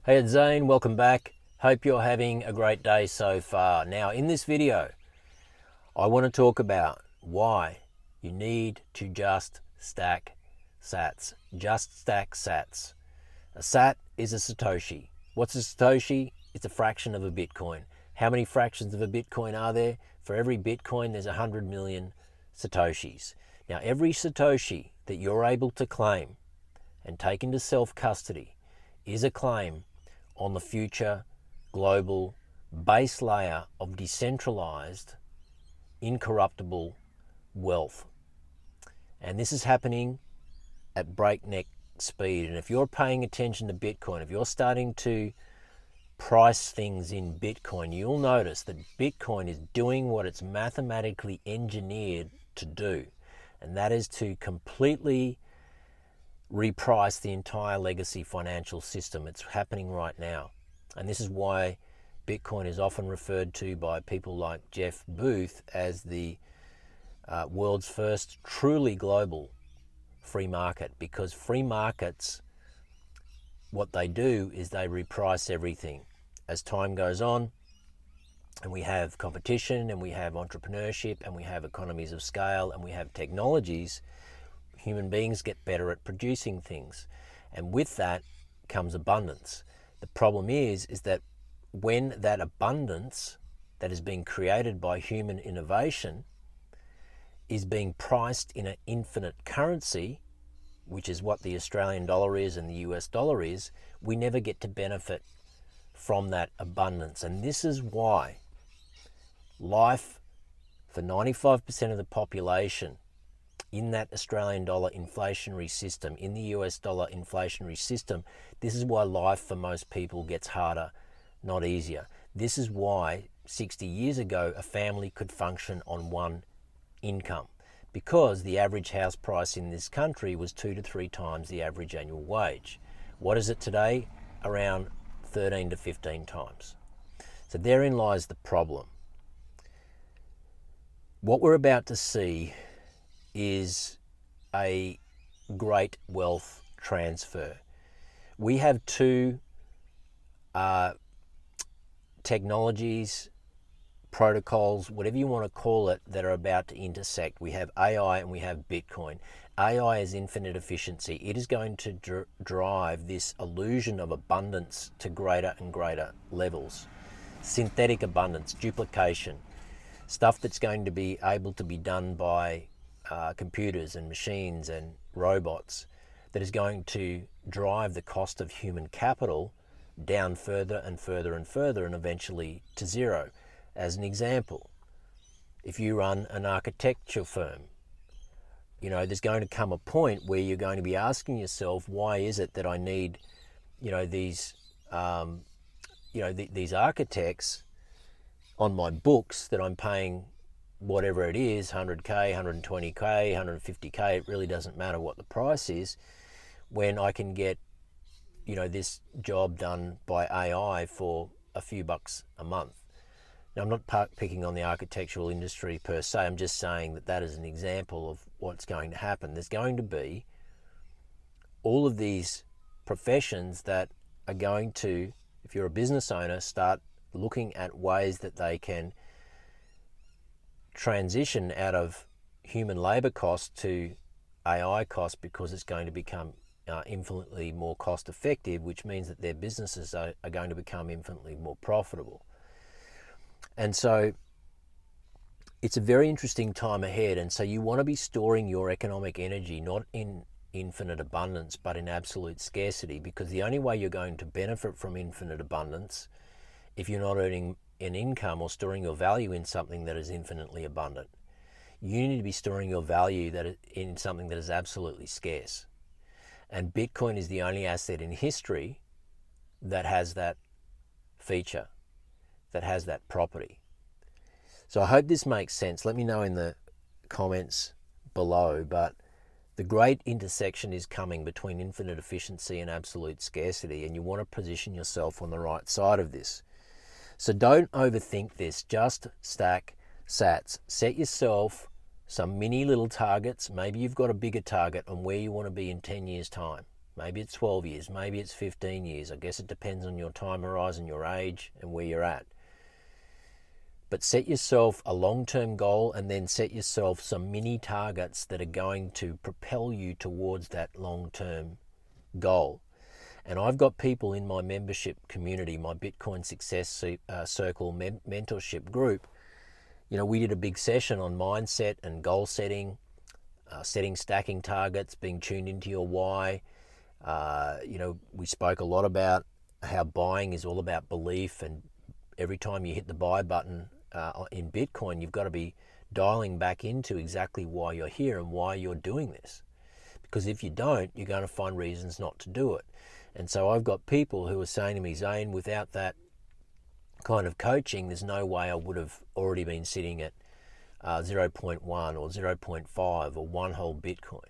Hey, it's Zane, welcome back. Hope you're having a great day so far. Now, in this video, I want to talk about why you need to just stack sats. Just stack sats. A sat is a satoshi. What's a satoshi? It's a fraction of a Bitcoin. How many fractions of a Bitcoin are there? For every Bitcoin, there's 100 million satoshis. Now, every satoshi that you're able to claim and take into self-custody is a claim on the future global base layer of decentralized, incorruptible wealth. And this is happening at breakneck speed. And if you're paying attention to Bitcoin, if you're starting to price things in Bitcoin, you'll notice that Bitcoin is doing what it's mathematically engineered to do. And that is to completely reprice the entire legacy financial system. It's happening right now. And this is why Bitcoin is often referred to by people like Jeff Booth as the world's first truly global free market, because free markets, what they do is they reprice everything. As time goes on and we have competition and we have entrepreneurship and we have economies of scale and we have technologies, human beings get better at producing things, and with that comes abundance. The problem is that when that abundance that is being created by human innovation is being priced in an infinite currency, which is what the Australian dollar is and the US dollar is, we never get to benefit from that abundance. And this is why life for 95% of the population in that Australian dollar inflationary system, in the US dollar inflationary system, this is why life for most people gets harder, not easier. This is why 60 years ago a family could function on one income, because the average house price in this country was 2 to 3 times the average annual wage. What is it today? Around 13 to 15 times. So therein lies the problem. What we're about to see is a great wealth transfer. We have two technologies, protocols, whatever you want to call it, that are about to intersect. We have AI and we have Bitcoin. AI is infinite efficiency. It is going to drive this illusion of abundance to greater and greater levels. Synthetic abundance, duplication, stuff that's going to be able to be done by computers and machines and robots, that is going to drive the cost of human capital down further and further and further, and eventually to zero. As an example, if you run an architecture firm, there's going to come a point where you're going to be asking yourself, why is it that I need, these architects on my books, that I'm paying whatever it is, 100K, 120K, 150K, it really doesn't matter what the price is, when I can get, this job done by AI for a few bucks a month. Now, I'm not picking on the architectural industry per se, I'm just saying that is an example of what's going to happen. There's going to be all of these professions that are going to, if you're a business owner, start looking at ways that they can transition out of human labor cost to AI cost, because it's going to become infinitely more cost effective, which means that their businesses are going to become infinitely more profitable. And so it's a very interesting time ahead. And so you want to be storing your economic energy not in infinite abundance, but in absolute scarcity, because the only way you're going to benefit from infinite abundance, if you're not earning an income or storing your value in something that is infinitely abundant, you need to be storing your value in something that is absolutely scarce. And Bitcoin is the only asset in history that has that feature, that has that property. So I hope this makes sense. Let me know in the comments below, but the great intersection is coming between infinite efficiency and absolute scarcity, and you want to position yourself on the right side of this. So don't overthink this, just stack sats. Set yourself some mini little targets. Maybe you've got a bigger target on where you want to be in 10 years' time. Maybe it's 12 years, maybe it's 15 years. I guess it depends on your time horizon, your age, and where you're at. But set yourself a long-term goal and then set yourself some mini targets that are going to propel you towards that long-term goal. And I've got people in my membership community, my Bitcoin Success Circle mentorship group. You know, we did a big session on mindset and goal setting, setting stacking targets, being tuned into your why. You know, we spoke a lot about how buying is all about belief, and every time you hit the buy button in Bitcoin, you've got to be dialing back into exactly why you're here and why you're doing this. Because if you don't, you're going to find reasons not to do it. And so I've got people who are saying to me, Zane, without that kind of coaching, there's no way I would have already been sitting at 0.1 or 0.5 or one whole Bitcoin.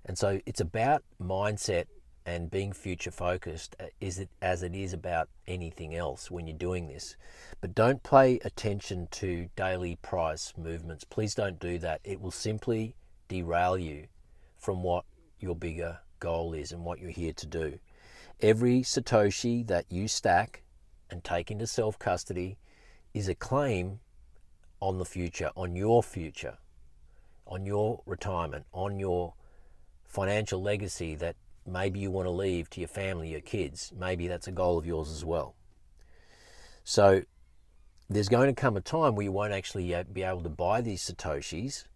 And so it's about mindset and being future focused as it is about anything else when you're doing this. But don't pay attention to daily price movements. Please don't do that. It will simply derail you from what your bigger goal is and what you're here to do. Every satoshi that you stack and take into self-custody is a claim on the future, on your retirement, on your financial legacy that maybe you want to leave to your family, your kids. Maybe that's a goal of yours as well. So there's going to come a time where you won't actually be able to buy these satoshis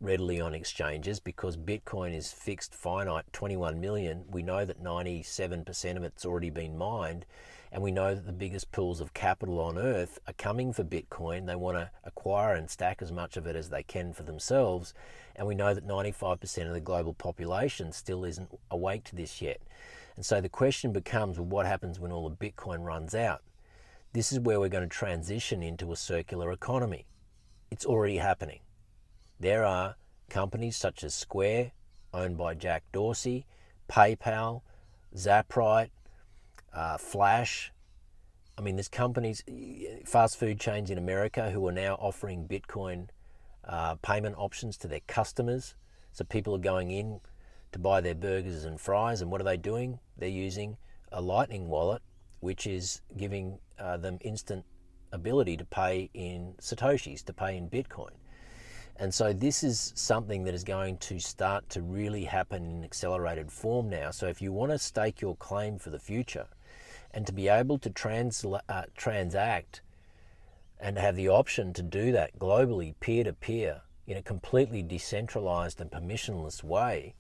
readily on exchanges because Bitcoin is fixed, finite, 21 million. We know that 97% of it's already been mined, and we know that the biggest pools of capital on earth are coming for Bitcoin. They want to acquire and stack as much of it as they can for themselves, and we know that 95% of the global population still isn't awake to this yet. And so the question becomes, well, what happens when all the Bitcoin runs out? This is where we're going to transition into a circular economy. It's already happening. There are companies such as Square, owned by Jack Dorsey, PayPal, Zaprite, Flash. I mean, there's companies, fast food chains in America who are now offering Bitcoin payment options to their customers. So people are going in to buy their burgers and fries, and what are they doing? They're using a Lightning wallet, which is giving them instant ability to pay in satoshis, to pay in Bitcoin. And so this is something that is going to start to really happen in accelerated form now. So if you want to stake your claim for the future and to be able to transact and have the option to do that globally, peer-to-peer, in a completely decentralized and permissionless way,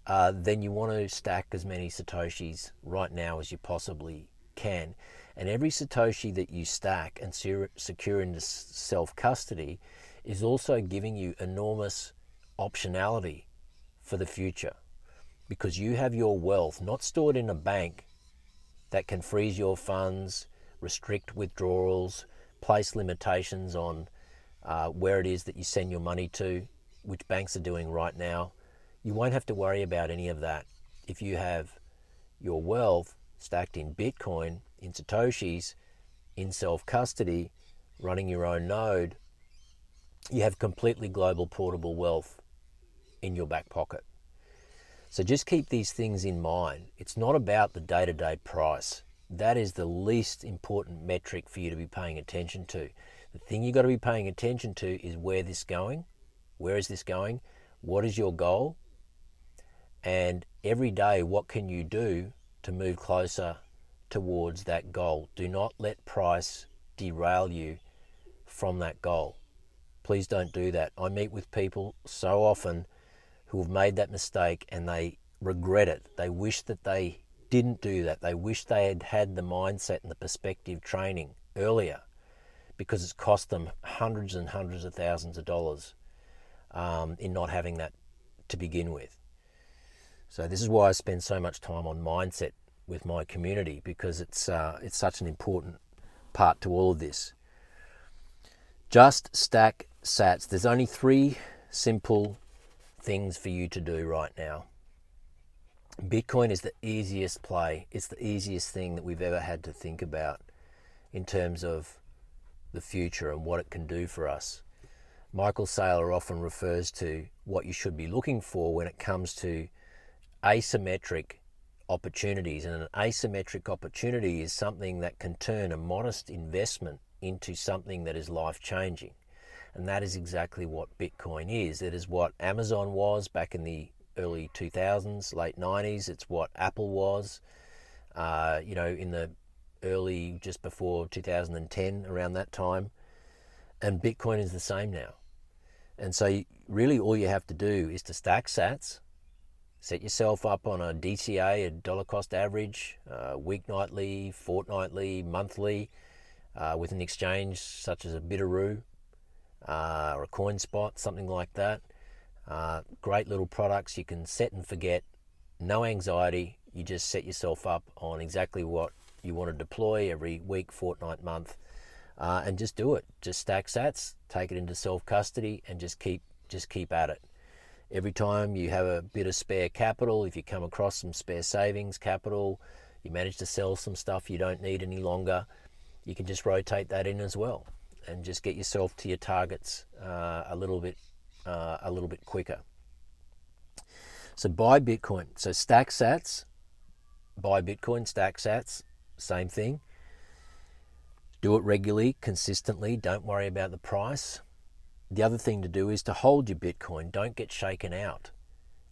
then you want to stack as many satoshis right now as you possibly can. And every satoshi that you stack and secure into self-custody is also giving you enormous optionality for the future, because you have your wealth not stored in a bank that can freeze your funds, restrict withdrawals, place limitations on where it is that you send your money to, which banks are doing right now. You won't have to worry about any of that. If you have your wealth stacked in Bitcoin, in satoshis, in self-custody, running your own node, you have completely global portable wealth in your back pocket. So just keep these things in mind. It's not about the day-to-day price. That is the least important metric for you to be paying attention to. The thing you've got to be paying attention to is where this going? Where is this going? What is your goal? And every day, what can you do to move closer towards that goal? Do not let price derail you from that goal. Please don't do that. I meet with people so often who have made that mistake and they regret it. They wish that they didn't do that. They wish they had had the mindset and the perspective training earlier, because it's cost them hundreds and hundreds of thousands of dollars in not having that to begin with. So this is why I spend so much time on mindset with my community, because it's such an important part to all of this. Just stack sats. There's only 3 simple things for you to do right now. Bitcoin is the easiest play. It's the easiest thing that we've ever had to think about in terms of the future and what it can do for us. Michael Saylor often refers to what you should be looking for when it comes to asymmetric opportunities, and an asymmetric opportunity is something that can turn a modest investment into something that is life-changing. And that is exactly what Bitcoin is. It is what Amazon was back in the early 2000s, late 90s. It's what Apple was, in the early, just before 2010, around that time. And Bitcoin is the same now. And so really all you have to do is to stack sats, set yourself up on a DCA, a dollar cost average, weeknightly, fortnightly, monthly, with an exchange such as a Bitaroo or a CoinSpot, something like that. Great little products. You can set and forget, no anxiety. You just set yourself up on exactly what you want to deploy every week, fortnight, month, and just do it. Just stack sats, take it into self-custody, and just keep at it. Every time you have a bit of spare capital, if you come across some spare savings capital, you manage to sell some stuff you don't need any longer, you can just rotate that in as well, and just get yourself to your targets a little bit quicker. So buy Bitcoin. So stack sats, buy Bitcoin, stack sats, same thing. Do it regularly, consistently. Don't worry about the price. The other thing to do is to hold your Bitcoin. Don't get shaken out,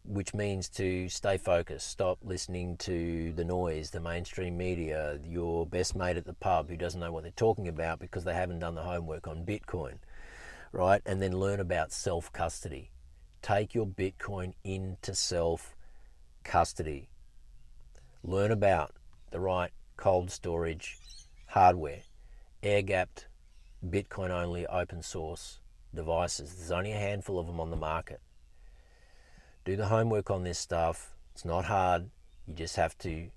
which means to stay focused. Stop listening to the noise, the mainstream media, your best mate at the pub who doesn't know what they're talking about because they haven't done the homework on Bitcoin, right? And then learn about self-custody. Take your Bitcoin into self-custody. Learn about the right cold storage hardware, air-gapped, Bitcoin-only open source devices. There's only a handful of them on the market. Do the homework on this stuff. It's not hard. You just have to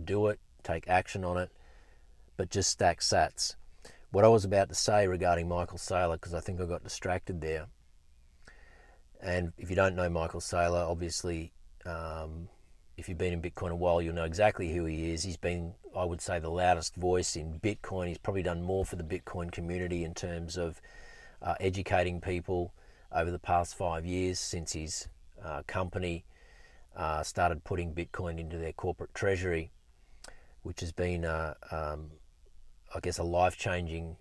do it, take action on it, but just stack sats. What I was about to say regarding Michael Saylor, because I think I got distracted there. And if you don't know Michael Saylor, obviously, if you've been in Bitcoin a while, you'll know exactly who he is. He's been, I would say, the loudest voice in Bitcoin. He's probably done more for the Bitcoin community in terms of educating people over the past 5 years since his company started putting Bitcoin into their corporate treasury, which has been, I guess, a life-changing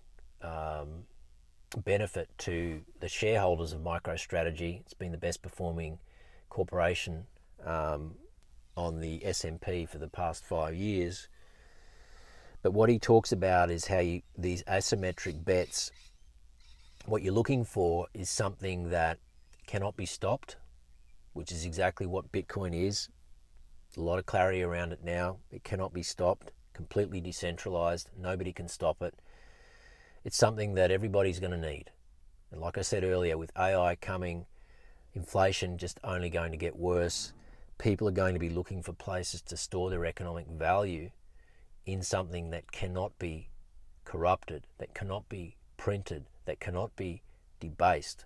benefit to the shareholders of MicroStrategy. It's been the best performing corporation on the S&P for the past 5 years. But what he talks about is how these asymmetric bets, what you're looking for is something that cannot be stopped, which is exactly what Bitcoin is. There's a lot of clarity around it now. It cannot be stopped, completely decentralized. Nobody can stop it. It's something that everybody's going to need. And like I said earlier, with AI coming, inflation just only going to get worse. People are going to be looking for places to store their economic value in something that cannot be corrupted, that cannot be printed, that cannot be debased.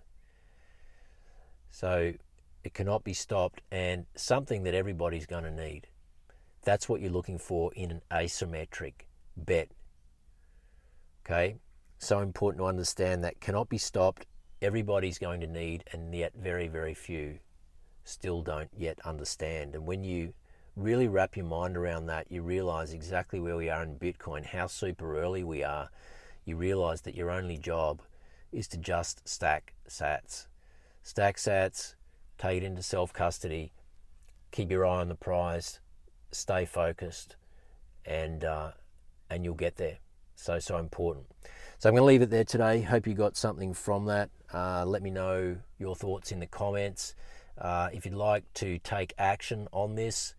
So it cannot be stopped, and something that everybody's going to need. That's what you're looking for in an asymmetric bet. Okay? So important to understand that cannot be stopped, everybody's going to need, and yet very, very few still don't yet understand. And when you really wrap your mind around that, you realize exactly where we are in Bitcoin, how super early we are. You realize that your only job is to just stack sats. Stack sats, take it into self-custody, keep your eye on the prize, stay focused, and you'll get there. So important. So I'm going to leave it there today. Hope you got something from that. Let me know your thoughts in the comments. If you'd like to take action on this,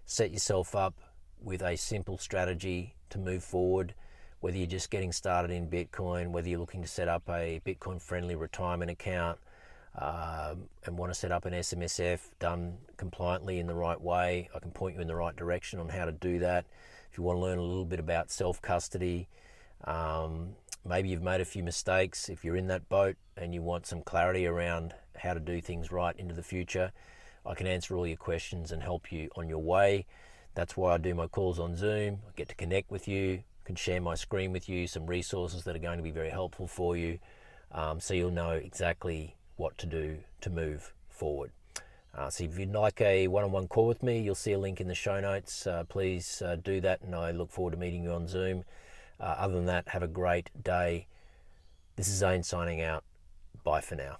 set yourself up with a simple strategy to move forward, whether you're just getting started in Bitcoin, whether you're looking to set up a Bitcoin-friendly retirement account and want to set up an SMSF done compliantly in the right way. I can point you in the right direction on how to do that. If you want to learn a little bit about self-custody, maybe you've made a few mistakes. If you're in that boat and you want some clarity around how to do things right into the future, I can answer all your questions and help you on your way. That's why I do my calls on Zoom. I get to connect with you, can share my screen with you, some resources that are going to be very helpful for you, so you'll know exactly what to do to move forward. So if you'd like a one-on-one call with me, you'll see a link in the show notes. Please do that, and I look forward to meeting you on Zoom. Other than that, have a great day. This is Zane signing out. Bye for now.